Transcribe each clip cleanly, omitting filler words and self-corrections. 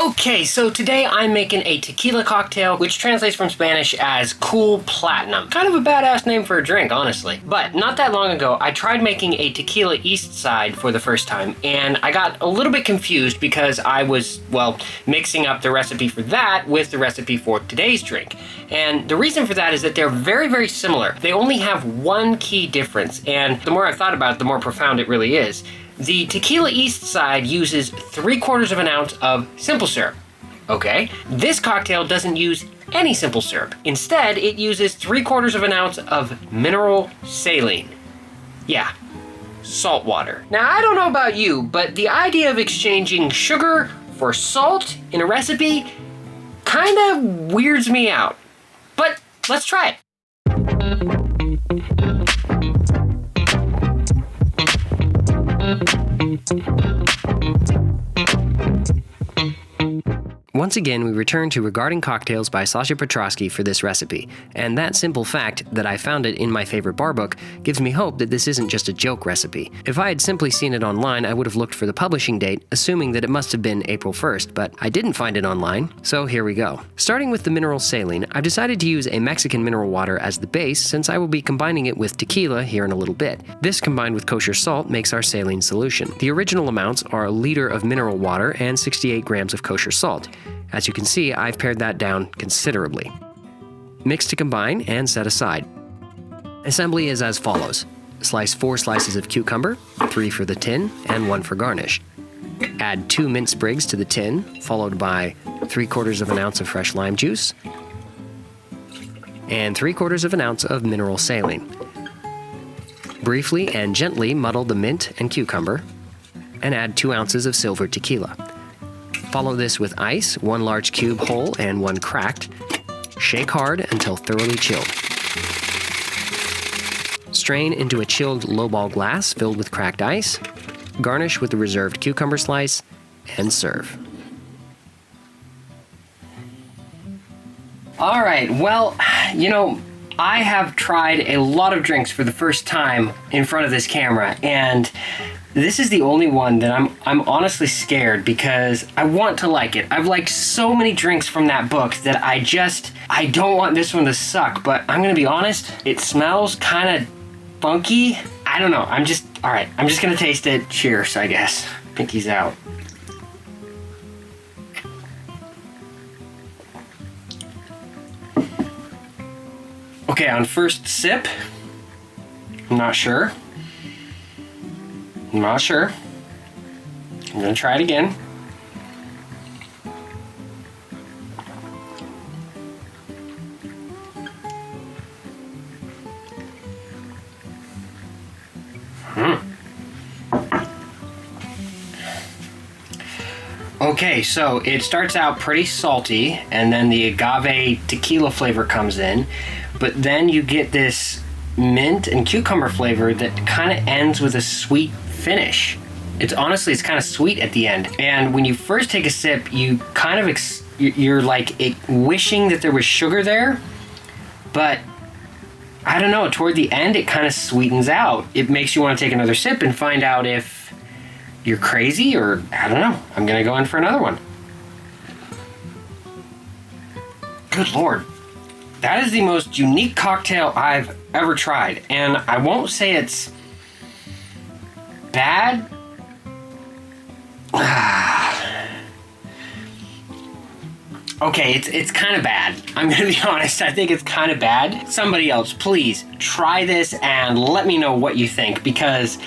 Okay, so today I'm making a tequila cocktail, which translates from Spanish as cool platinum. Kind of a badass name for a drink, honestly. But not that long ago, I tried making a tequila East Side for the first time, and I got a little bit confused because I was, well, mixing up the recipe for that with the recipe for today's drink. And the reason for that is that they're very, very similar. They only have one key difference, and the more I've thought about it, the more profound it really is. The tequila East Side uses 3/4 of an ounce of simple syrup. Okay, this cocktail doesn't use any simple syrup. Instead, it uses 3/4 of an ounce of mineral saline. Yeah, salt water. Now, I don't know about you, but the idea of exchanging sugar for salt in a recipe kind of weirds me out. But let's try it. Once again, we return to Regarding Cocktails by Sasha Petraske for this recipe, and that simple fact that I found it in my favorite bar book gives me hope that this isn't just a joke recipe. If I had simply seen it online, I would have looked for the publishing date, assuming that it must have been April 1st, but I didn't find it online, so here we go. Starting with the mineral saline, I've decided to use a Mexican mineral water as the base since I will be combining it with tequila here in a little bit. This combined with kosher salt makes our saline solution. The original amounts are a liter of mineral water and 68 grams of kosher salt. As you can see, I've pared that down considerably. Mix to combine and set aside. Assembly is as follows. Slice 4 slices of cucumber, 3 for the tin and 1 for garnish. Add 2 mint sprigs to the tin, followed by 3/4 of an ounce of fresh lime juice and 3/4 of an ounce of mineral saline. Briefly and gently muddle the mint and cucumber and add 2 ounces of silver tequila. Follow this with ice, 1 large cube whole and 1 cracked. Shake hard until thoroughly chilled. Strain into a chilled lowball glass filled with cracked ice. Garnish with the reserved cucumber slice and serve. All right, well, you know, I have tried a lot of drinks for the first time in front of this camera, and this is the only one that I'm honestly scared because I want to like it. I've liked so many drinks from that book that I don't want this one to suck, but I'm gonna be honest, it smells kind of funky. I don't know, all right, I'm just gonna taste it. Cheers, I guess. Pinky's out. Okay, on first sip, I'm not sure. I'm gonna try it again. Okay, so it starts out pretty salty, and then the agave tequila flavor comes in, but then you get this mint and cucumber flavor that kind of ends with a sweet finish. It's kind of sweet at the end. And when you first take a sip, you kind of you're like wishing that there was sugar there, but I don't know, toward the end it kind of sweetens out. It makes you want to take another sip and find out if you're crazy or I don't know. I'm gonna go in for another one. Good Lord. That is the most unique cocktail I've ever tried, and I won't say it's bad. Okay, it's kind of bad. I'm gonna be honest, I think it's kind of bad. Somebody else, please try this and let me know what you think, because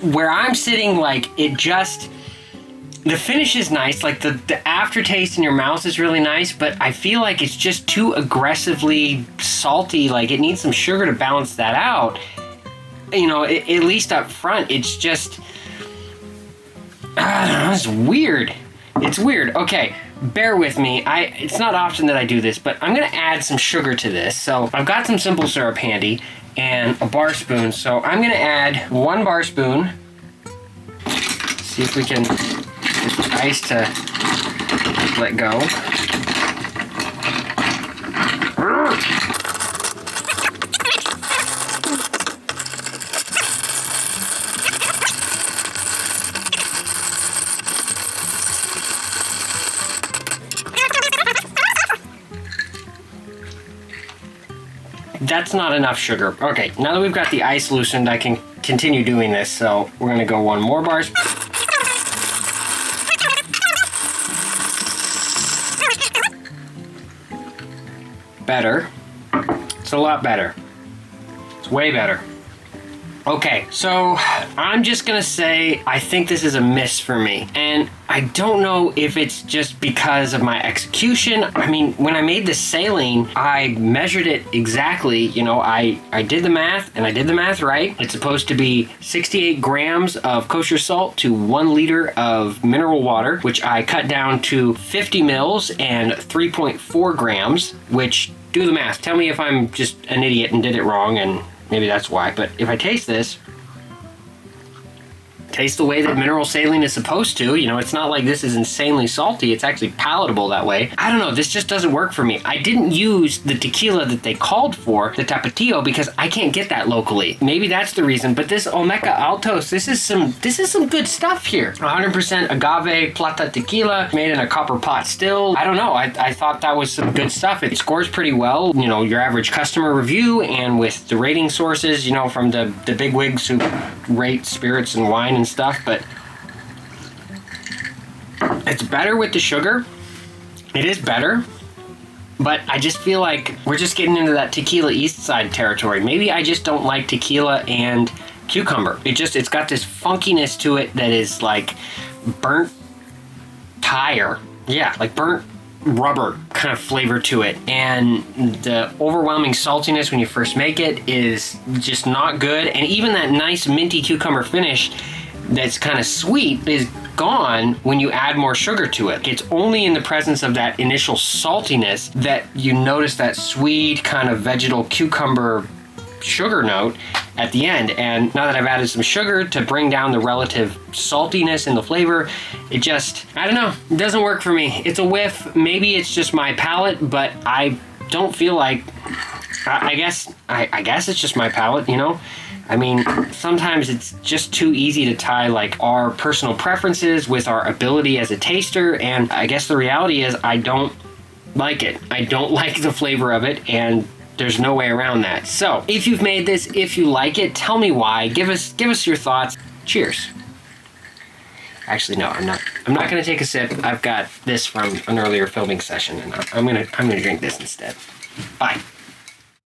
where I'm sitting, like, the finish is nice, like the aftertaste in your mouth is really nice, but I feel like it's just too aggressively salty. Like, it needs some sugar to balance that out. You know, at least up front, it's just, I don't know, it's weird. It's weird. Okay, bear with me. It's not often that I do this, but I'm gonna add some sugar to this. So I've got some simple syrup handy and a bar spoon. So I'm gonna add 1 bar spoon. See if we can get the ice to let go. That's not enough sugar. Okay, now that we've got the ice loosened, I can continue doing this. So we're gonna go 1 more bar. Better. It's a lot better. It's way better. Okay, so I'm just gonna say I think this is a miss for me. And I don't know if it's just because of my execution. I mean, when I made this saline, I measured it exactly. You know, I did the math, and I did the math right. It's supposed to be 68 grams of kosher salt to 1 liter of mineral water, which I cut down to 50 mils and 3.4 grams, which, do the math. Tell me if I'm just an idiot and did it wrong, and maybe that's why. But if I taste this, taste the way that mineral saline is supposed to. You know, it's not like this is insanely salty. It's actually palatable that way. I don't know. This just doesn't work for me. I didn't use the tequila that they called for, the Tapatio, because I can't get that locally. Maybe that's the reason. But this Olmeca Altos, this is some good stuff here. 100% agave plata tequila made in a copper pot still. I don't know. I thought that was some good stuff. It scores pretty well. You know, your average customer review, and with the rating sources, you know, from the big wigs who rate spirits and wine and stuff. But it's better with the sugar. It is better, but I just feel like we're just getting into that tequila east side territory. Maybe I just don't like tequila and cucumber. It's got this funkiness to it that is like burnt tire. Yeah, like burnt rubber kind of flavor to it, and the overwhelming saltiness when you first make it is just not good. And even that nice minty cucumber finish that's kind of sweet is gone when you add more sugar to it. It's only in the presence of that initial saltiness that you notice that sweet kind of vegetal cucumber sugar note at the end. And now that I've added some sugar to bring down the relative saltiness in the flavor, it just, I don't know, it doesn't work for me. It's a whiff. Maybe it's just my palate, but I don't feel like, I guess it's just my palate, you know? I mean, sometimes it's just too easy to tie like our personal preferences with our ability as a taster, and I guess the reality is I don't like it. I don't like the flavor of it, and there's no way around that. So, if you've made this, if you like it, tell me why. Give us your thoughts. Cheers. Actually, no, I'm not gonna take a sip. I've got this from an earlier filming session, and I'm gonna drink this instead. Bye.